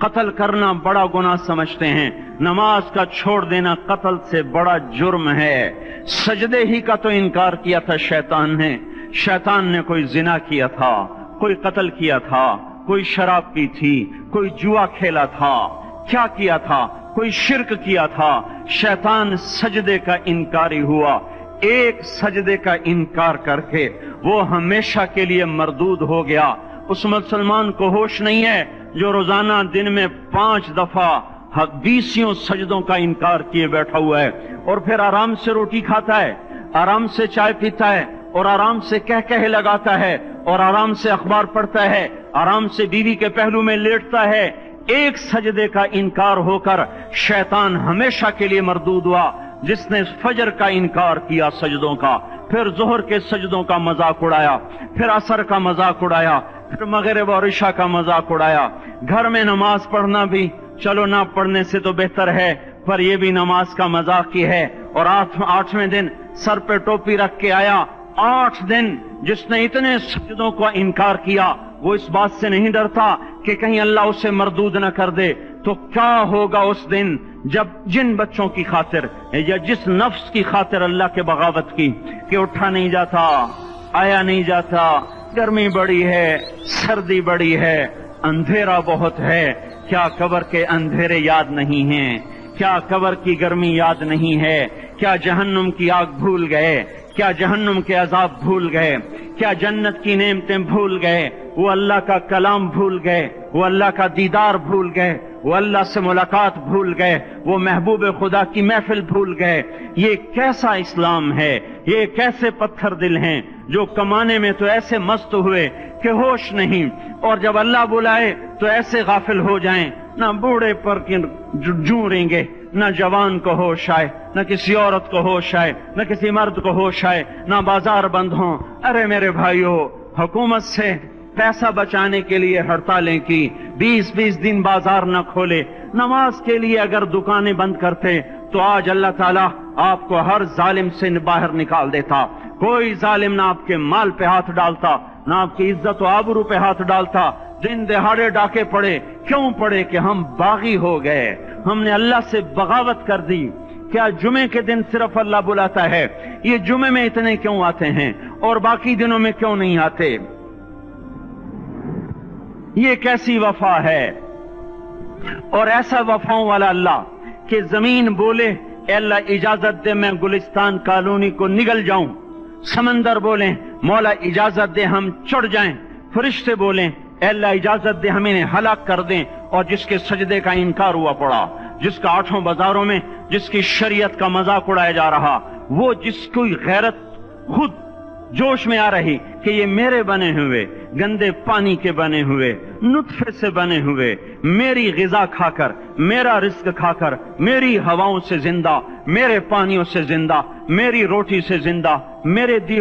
قتل کرنا بڑا گناہ سمجھتے ہیں، نماز کا چھوڑ دینا قتل سے بڑا جرم ہے۔ سجدے ہی کا تو انکار کیا تھا شیطان نے کوئی زنا کیا تھا، کوئی قتل کیا تھا، کوئی شراب پی تھی، کوئی جوا کھیلا تھا، کیا کیا تھا؟ کوئی شرک کیا تھا۔ شیطان سجدے کا انکاری ہوا، ایک سجدے کا انکار کر کے وہ ہمیشہ کے لیے مردود ہو گیا۔ اس مسلمان کو ہوش نہیں ہے جو روزانہ دن میں 5 دفعہ 20 سجدوں کا انکار کیے بیٹھا ہوا ہے، اور پھر آرام سے روٹی کھاتا ہے، آرام سے چائے پیتا ہے، اور آرام سے کہہ لگاتا ہے، اور آرام سے اخبار پڑھتا ہے، آرام سے بیوی کے پہلو میں لیٹتا ہے۔ ایک سجدے کا انکار ہو کر شیطان ہمیشہ کے لیے مردود ہوا۔ جس نے فجر کا انکار کیا سجدوں کا، پھر ظہر کے سجدوں کا مذاق اڑایا، پھر عصر کا مذاق اڑایا، پھر مغرب اور عشاء کا مذاق اڑایا۔ گھر میں نماز پڑھنا بھی چلو نہ پڑھنے سے تو بہتر ہے، پر یہ بھی نماز کا مذاق کی ہے۔ اور 8ویں دن سر پہ ٹوپی رکھ کے آیا۔ 8 دن جس نے اتنے سجدوں کا انکار کیا، وہ اس بات سے نہیں ڈرتا کہ کہیں اللہ اسے مردود نہ کر دے، تو کیا ہوگا اس دن جب جن بچوں کی خاطر یا جس نفس کی خاطر اللہ کے بغاوت کی کہ اٹھا نہیں جاتا، آیا نہیں جاتا، گرمی بڑی ہے، سردی بڑی ہے، اندھیرا بہت ہے، کیا قبر کے اندھیرے یاد نہیں ہیں؟ کیا قبر کی گرمی یاد نہیں ہے؟ کیا جہنم کی آگ بھول گئے؟ کیا جہنم کے عذاب بھول گئے؟ کیا جنت کی نعمتیں بھول گئے؟ وہ اللہ کا کلام بھول گئے، وہ اللہ کا دیدار بھول گئے، وہ اللہ سے ملاقات بھول گئے، وہ محبوب خدا کی محفل بھول گئے۔ یہ کیسا اسلام ہے؟ یہ کیسے پتھر دل ہیں جو کمانے میں تو ایسے مست ہوئے کہ ہوش نہیں، اور جب اللہ بلائے تو ایسے غافل ہو جائیں، نہ بوڑھے پر جوں رہیں گے، نہ جوان کو ہوش آئے، نہ کسی عورت کو ہوش آئے، نہ کسی مرد کو ہوش آئے، نہ بازار بند ہوں۔ ارے میرے بھائیو، حکومت سے پیسہ بچانے کے لیے ہڑتالیں کی، 20 دن بازار نہ کھولے، نماز کے لیے اگر دکانیں بند کرتے تو آج اللہ تعالیٰ آپ کو ہر ظالم سے باہر نکال دیتا۔ کوئی ظالم نہ آپ کے مال پہ ہاتھ ڈالتا، نہ آپ کی عزت و آبرو پہ ہاتھ ڈالتا۔ دن دہاڑے ڈاکے پڑے، کیوں پڑے؟ کہ ہم باغی ہو گئے، ہم نے اللہ سے بغاوت کر دی۔ کیا جمعے کے دن صرف اللہ بلاتا ہے؟ یہ جمعے میں اتنے کیوں آتے ہیں اور باقی دنوں میں کیوں نہیں آتے؟ یہ کیسی وفا ہے؟ اور ایسا وفاؤں والا اللہ کہ زمین بولے اے اللہ اجازت دے میں گلستان کالونی کو نگل جاؤں، سمندر بولیں مولا اجازت دے ہم چڑھ جائیں، فرشتے بولیں اے اللہ اجازت دے ہم انہیں ہلاک کر دیں۔ اور جس کے سجدے کا انکار ہوا پڑا، جس کا 8 بازاروں میں جس کی شریعت کا مذاق اڑایا جا رہا، وہ جس کی غیرت خود جوش میں آ رہی کہ یہ میرے بنے ہوئے گندے پانی کے بنے ہوئے نطفے سے بنے ہوئے میری غذا کھا کر، میرا رزق کھا کر، میری ہواؤں سے زندہ، میرے پانیوں سے زندہ، میری روٹی سے زندہ، میرے دیے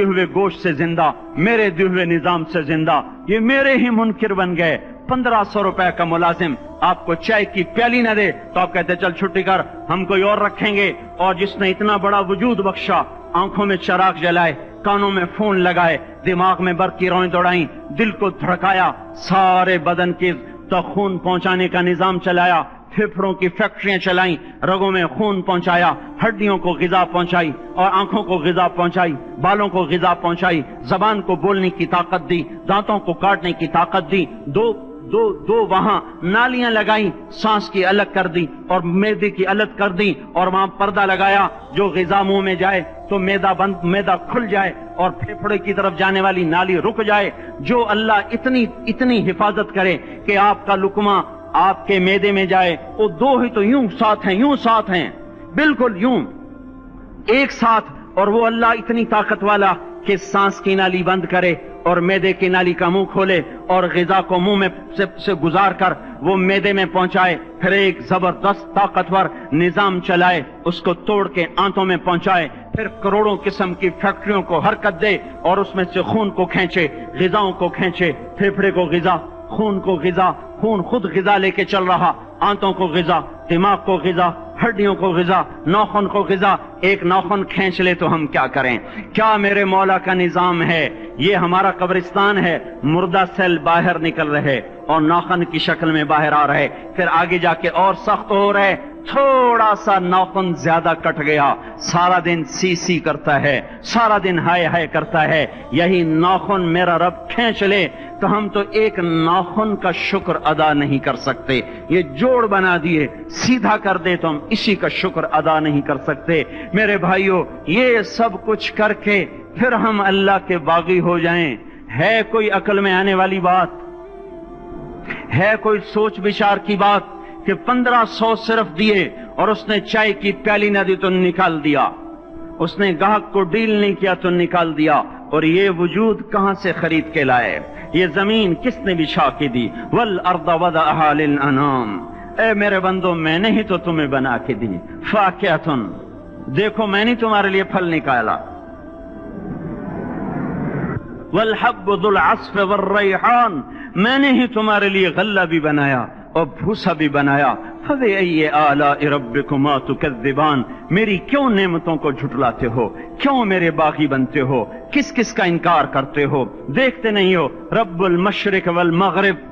ہوئے گوشت سے زندہ، میرے دیے ہوئے نظام سے زندہ، یہ میرے ہی منکر بن گئے۔ 1500 روپے کا ملازم آپ کو چائے کی پیالی نہ دے تو آپ کہتے چل چھٹی کر، ہم کوئی اور رکھیں گے۔ اور جس نے اتنا بڑا وجود بخشا، آنکھوں میں چراغ جلائے، کانوں میں فون لگائے، دماغ میں برق کی روئیں دوڑائیں، دل کو دھڑکایا، سارے بدن کے تک خون پہنچانے کا نظام چلایا، پھیپھڑوں کی فیکٹریاں چلائیں، رگوں میں خون پہنچایا، ہڈیوں کو غذا پہنچائی اور آنکھوں کو غذا پہنچائی، بالوں کو غذا پہنچائی، زبان کو بولنے کی طاقت دی، دانتوں کو کاٹنے کی طاقت دی، دو وہاں نالیاں لگائیں، سانس کی الگ کر دی اور معدے کی الگ کر دی، اور وہاں پردہ لگایا، جو غذا منہ میں جائے تو معدہ کھل جائے اور پھیپھڑے کی طرف جانے والی نالی رک جائے۔ جو اللہ اتنی حفاظت کرے کہ آپ کا لقمہ آپ کے معدے میں جائے، وہ دو ہی تو یوں ساتھ ہیں بالکل یوں ایک ساتھ، اور وہ اللہ اتنی طاقت والا کہ سانس کی نالی بند کرے اور معدے کی نالی کا منہ کھولے اور غذا کو منہ میں سے گزار کر وہ معدے میں پہنچائے، پھر ایک زبردست طاقتور نظام چلائے، اس کو توڑ کے آنتوں میں پہنچائے، پھر کروڑوں قسم کی فیکٹریوں کو حرکت دے اور اس میں سے خون کو کھینچے، غذاؤں کو کھینچے، پھیپھڑے کو غذا، خون کو غذا، خون خود غذا لے کے چل رہا، آنتوں کو غذا، دماغ کو غذا، ہڈیوں کو غذا، ناخن کو غذا۔ ایک ناخن کھینچ لے تو ہم کیا کریں؟ کیا میرے مولا کا نظام ہے؟ یہ ہمارا قبرستان ہے، مردہ سیل باہر نکل رہے اور ناخن کی شکل میں باہر آ رہے، پھر آگے جا کے اور سخت ہو رہے، تھوڑا سا ناخن زیادہ کٹ گیا، سارا دن سی سی کرتا ہے، سارا دن ہائے ہائے کرتا ہے، یہی ناخن میرا رب کھینچ لے تو ہم تو ایک ناخن کا شکر ادا نہیں کر سکتے، یہ جوڑ بنا دیے، سیدھا کر دے تو ہم اسی کا شکر ادا نہیں کر سکتے۔ میرے بھائیو، یہ سب کچھ کر کے پھر ہم اللہ کے باغی ہو جائیں، ہے کوئی عقل میں آنے والی بات؟ ہے کوئی سوچ بچار کی بات کہ 1500 صرف دیے اور اس نے چائے کی پیالی نہ دی تو نکال دیا، اس نے گاہک کو ڈیل نہیں کیا تو نکال دیا، اور یہ وجود کہاں سے خرید کے لائے؟ یہ زمین کس نے بچھا کے دی؟ والارض وضعها للانام، اے میرے بندو میں نے ہی تو تمہیں بنا کے دی، فاکہۃ، دیکھو میں نے تمہارے لیے پھل نکالا، والحب ذو العصف والریحان، میں نے ہی تمہارے لیے غلہ بھی بنایا اور بھوسا بھی بنایا، فبأي آلاء ربكما تكذبان، میری کیوں نعمتوں کو جھٹلاتے ہو؟ کیوں میرے باغی بنتے ہو؟ کس کس کا انکار کرتے ہو؟ دیکھتے نہیں ہو رب المشرق والمغرب،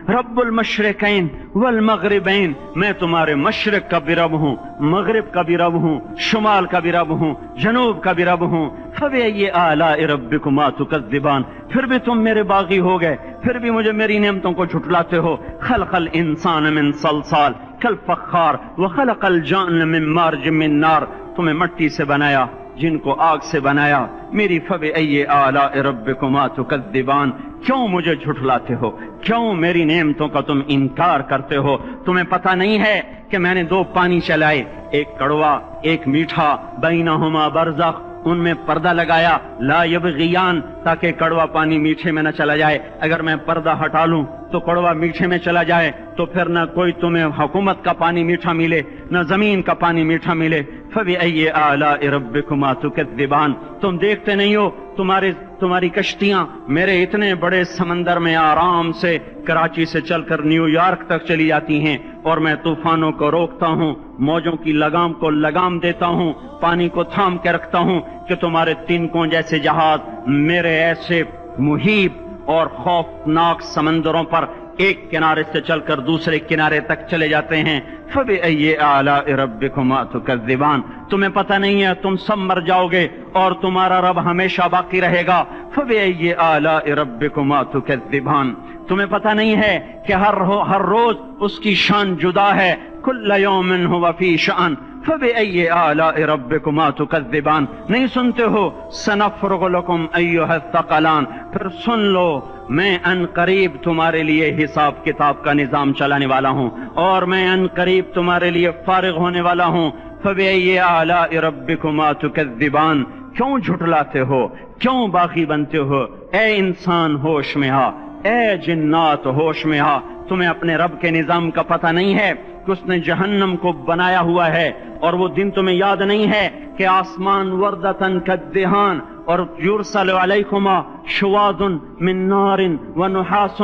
رب المشرقین والمغربین، میں تمہارے مشرق کا بھی رب ہوں، مغرب کا بھی رب ہوں، شمال کا بھی رب ہوں، جنوب کا بھی رب ہوں، فبأي آلاء ربكما تكذبان، پھر بھی تم میرے باغی ہو گئے، پھر بھی مجھے میری نعمتوں کو جھٹلاتے ہو۔ خلق الانسان من صلصال کالفخار وخلق الجان من مارج من نار، تمہیں مٹی سے بنایا، جن کو آگ سے بنایا، میری فبأي آلاء ربكما تكذبان، کیوں مجھے جھٹلاتے ہو؟ کیوں میری نعمتوں کا تم انکار کرتے ہو؟ تمہیں پتہ نہیں ہے کہ میں نے دو پانی چلائے، ایک کڑوا ایک میٹھا، بینہما برزخ، ان میں پردہ لگایا، لا یبغیان، تاکہ کڑوا پانی میٹھے میں نہ چلا جائے، اگر میں پردہ ہٹا لوں تو کڑوا میٹھے میں چلا جائے تو پھر نہ کوئی تمہیں حکومت کا پانی میٹھا ملے نہ زمین کا پانی میٹھا ملے۔ فبأي آلاء ربكما تكذبان، تم دیکھتے نہیں ہو تمہاری کشتیاں میرے اتنے بڑے سمندر میں آرام سے کراچی سے چل کر نیو یارک تک چلی جاتی ہیں، اور میں طوفانوں کو روکتا ہوں، موجوں کی لگام کو لگام دیتا ہوں، پانی کو تھام کے رکھتا ہوں کہ تمہارے تنکوں جیسے جہاز میرے ایسے محیط اور خوفناک سمندروں پر ایک کنارے سے چل کر دوسرے کنارے تک چلے جاتے ہیں۔ فبأي آلاء ربكما تكذبان، تمہیں پتہ نہیں ہے تم سب مر جاؤ گے اور تمہارا رب ہمیشہ باقی رہے گا۔ فبأي آلاء ربكما تكذبان، تمہیں پتہ نہیں ہے کہ ہر روز اس کی شان جدا ہے، كل يوم هو في شأن، فبأي آلاء ربكما تكذبان، نہیں سنتے ہو؟ سنفرغ لكم أيها الثقلان، پھر سن لو میں ان قریب تمہارے لیے حساب کتاب کا نظام چلانے والا ہوں، اور میں ان قریب تمہارے لیے فارغ ہونے والا ہوں۔ فبأي آلاء ربكما تكذبان، کیوں جھٹلاتے ہو؟ کیوں باغی بنتے ہو؟ اے انسان ہوش میں آ، اے جنات ہوش میں آ، تمہیں اپنے رب کے نظام کا پتہ نہیں ہے کہ اس نے جہنم کو بنایا ہوا ہے، اور وہ دن تمہیں یاد نہیں ہے کہ آسمان وردتن کالدہان، اور یرسل علیکما شواظ من نار ونحاس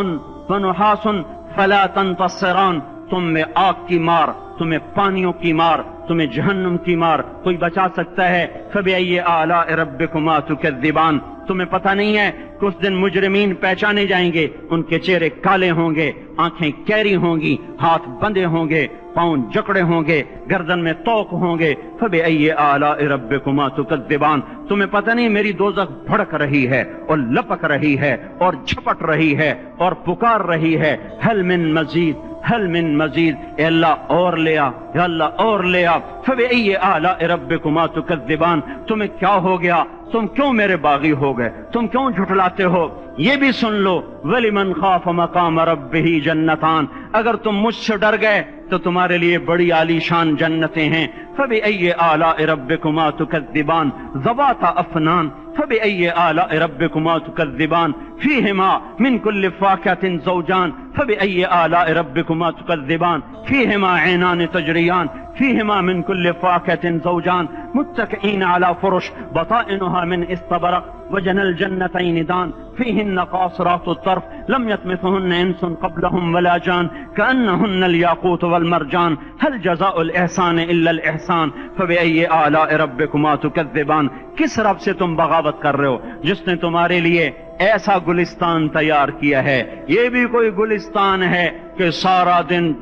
فلا تنتصران، تم میں آگ کی مار، تمہیں پانیوں کی مار، تمہیں جہنم کی مار کوئی بچا سکتا ہے؟ فبأي آلاء ربكما تكذبان، تمہیں پتہ نہیں ہے کہ اس دن مجرمین پہچانے جائیں گے، ان کے چہرے کالے ہوں گے، آنکھیں کیری ہوں گی، ہاتھ بندے ہوں گے، پاؤں جکڑے ہوں گے، گردن میں توق ہوں گے۔ فبأي آلاء ربكما تكذبان، تمہیں پتہ نہیں میری دوزخ بھڑک رہی ہے اور لپک رہی ہے اور جھپٹ رہی ہے اور پکار رہی ہے، هل من مزید، هل من مزید، اے اللہ اور لے آ، یا اللہ اور لے آ۔ فبأي آلاء ربكما تكذبان، تمہیں کیا ہو گیا؟ تم کیوں میرے باغی ہو گئے؟ تم کیوں جھٹلاتے ہو؟ یہ بھی سن لو، وَلِمَنْ خَافَ مَقَامَ رَبِّهِ جَنَّتَانِ، اگر تم مجھ سے ڈر گئے تو تمہارے لیے بڑی عالی شان جنتیں ہیں۔ فبأي آلاء ربكما تكذبان ذواتا افنان، فبأي آلاء ربكما تكذبان فيهما من كل فاكهة زوجان، فبأي آلاء ربكما تكذبان فيهما عينان تجريان، فيهما من كل فاكهة زوجان متكئين على فرش بطائنها من استبرق وجنى الجنتين دان، فيهن قاصرات الطرف لم يطمثهن انس قبلهم ولا جان، كأنهن الياقوت والمرجان، هل جزاء الإحسان إلا الإحسان، فبأي آلاء ربكما تكذبان۔ کس رب سے تم بغاوت کر رہے ہو جس نے تمہارے لیے ایسا گلستان تیار کیا ہے. یہ بھی کوئی گلستان ہے کہ سارا دن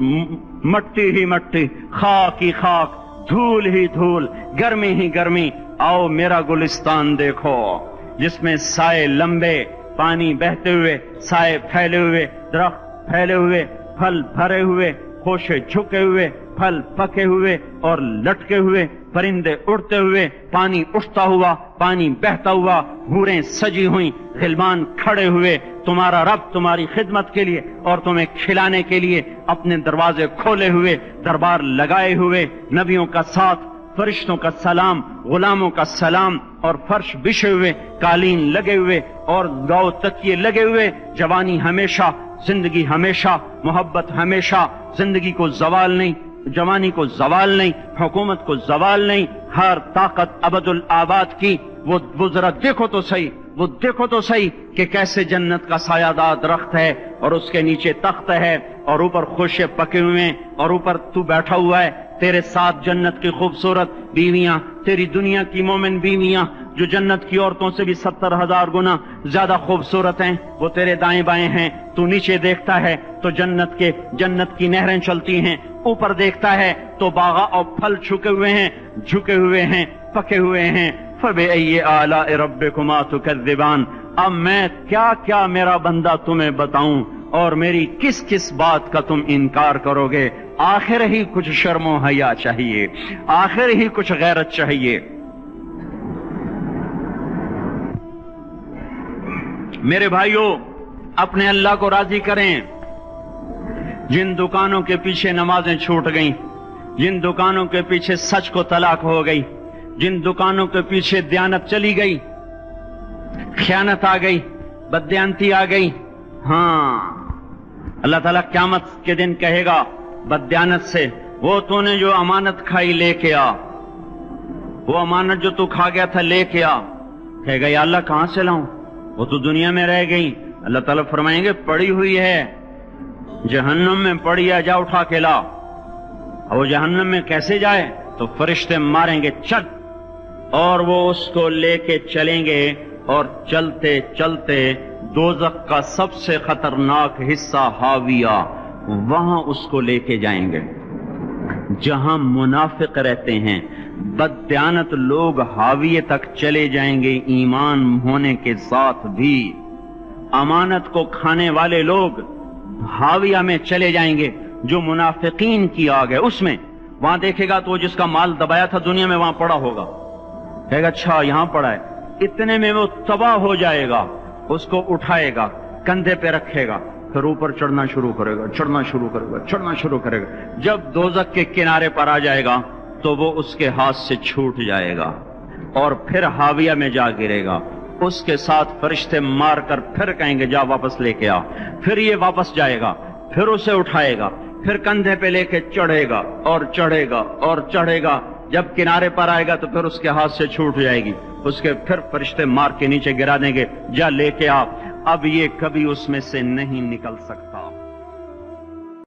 مٹی ہی مٹی، خاک ہی خاک، دھول ہی دھول، گرمی ہی گرمی. آؤ میرا گلستان دیکھو جس میں سائے لمبے، پانی بہتے ہوئے، سائے پھیلے ہوئے، درخت پھیلے ہوئے، پھل بھرے ہوئے، خوشے جھکے ہوئے، پھل پکے ہوئے اور لٹکے ہوئے، پرندے اڑتے ہوئے، پانی اٹھتا ہوا، پانی بہتا ہوا، حوریں سجی ہوئیں، غلمان کھڑے ہوئے، تمہارا رب تمہاری خدمت کے لیے اور تمہیں کھلانے کے لیے اپنے دروازے کھولے ہوئے، دربار لگائے ہوئے، نبیوں کا ساتھ، فرشتوں کا سلام، غلاموں کا سلام، اور فرش بچھے ہوئے، قالین لگے ہوئے اور گاؤ تکیے لگے ہوئے. جوانی ہمیشہ، زندگی ہمیشہ، محبت ہمیشہ، زندگی کو زوال نہیں، جوانی کو زوال نہیں، حکومت کو زوال نہیں، ہر طاقت ابد الآباد کی. وہ ذرا دیکھو تو صحیح، وہ دیکھو تو صحیح کہ کیسے جنت کا سایہ دار درخت ہے اور اس کے نیچے تخت ہے اور اوپر خوشے پکے ہوئے ہیں اور اوپر تو بیٹھا ہوا ہے. تیرے ساتھ جنت کی خوبصورت بیویاں، تیری دنیا کی مومن بیویاں جو جنت کی عورتوں سے بھی 70,000 گنا زیادہ خوبصورت ہیں، وہ تیرے دائیں بائیں ہیں. تو نیچے دیکھتا ہے تو جنت کی نہریں چلتی ہیں، اوپر دیکھتا ہے تو باغ اور پھل جھکے ہوئے ہیں، پکے ہوئے ہیں. فَبِأَيِّ آلَاءِ رَبِّكُمَا تُكَذِّبَانِ. اب میں کیا کیا میرا بندہ تمہیں بتاؤں اور میری کس کس بات کا تم انکار کرو گے. آخر ہی کچھ شرم و حیا چاہیے، آخر ہی کچھ غیرت چاہیے. میرے بھائیوں، اپنے اللہ کو راضی کریں. جن دکانوں کے پیچھے نمازیں چھوٹ گئیں، جن دکانوں کے پیچھے سچ کو طلاق ہو گئی، جن دکانوں کے پیچھے دیانت چلی گئی، خیانت آ گئی، بددیانتی آ گئی. ہاں، اللہ تعالیٰ قیامت کے دن کہے گا بددیانت سے، وہ تو نے جو امانت کھائی لے کے آ، وہ امانت جو تو کھا گیا تھا لے کے آ. کہے گا یا اللہ کہاں سے لاؤں، وہ تو دنیا میں رہ گئی. اللہ تعالیٰ فرمائیں گے پڑی ہوئی ہے جہنم میں، پڑی ہے، جا اٹھا کے لا. اور وہ جہنم میں کیسے جائے؟ تو فرشتے ماریں گے چل، اور وہ اس کو لے کے چلیں گے اور چلتے چلتے دوزخ کا سب سے خطرناک حصہ حاویہ، وہاں اس کو لے کے جائیں گے جہاں منافق رہتے ہیں. بددیانت لوگ حاویہ تک چلے جائیں گے ایمان ہونے کے ساتھ بھی. امانت کو کھانے والے لوگ حاویہ میں چلے جائیں گے جو منافقین کی آگ ہے اس میں. وہاں دیکھے گا تو جس کا مال دبایا تھا دنیا میں وہاں پڑا ہوگا، کہے گا اچھا یہاں پڑا ہے. اتنے میں وہ تباہ ہو جائے گا، اس کو اٹھائے گا، کندھے پہ رکھے گا، پھر اوپر چڑھنا شروع کرے گا، چڑھنا شروع کرے گا. جب دوزخ کے کنارے پر آ جائے گا تو وہ اس کے ہاتھ سے چھوٹ جائے گا اور پھر حاویہ میں جا گرے گا. اس کے ساتھ فرشتے مار کر پھر کہیں گے جا واپس لے کے آ. پھر یہ واپس جائے گا، پھر اسے اٹھائے گا، پھر کندھے پہ لے کے چڑھے گا اور چڑھے گا اور چڑھے گا. جب کنارے پر آئے گا تو پھر اس کے ہاتھ سے چھوٹ جائے گی، اس کے پھر فرشتے مار کے نیچے گرا دیں گے جا لے کے آ. اب یہ کبھی اس میں سے نہیں نکل سکتا.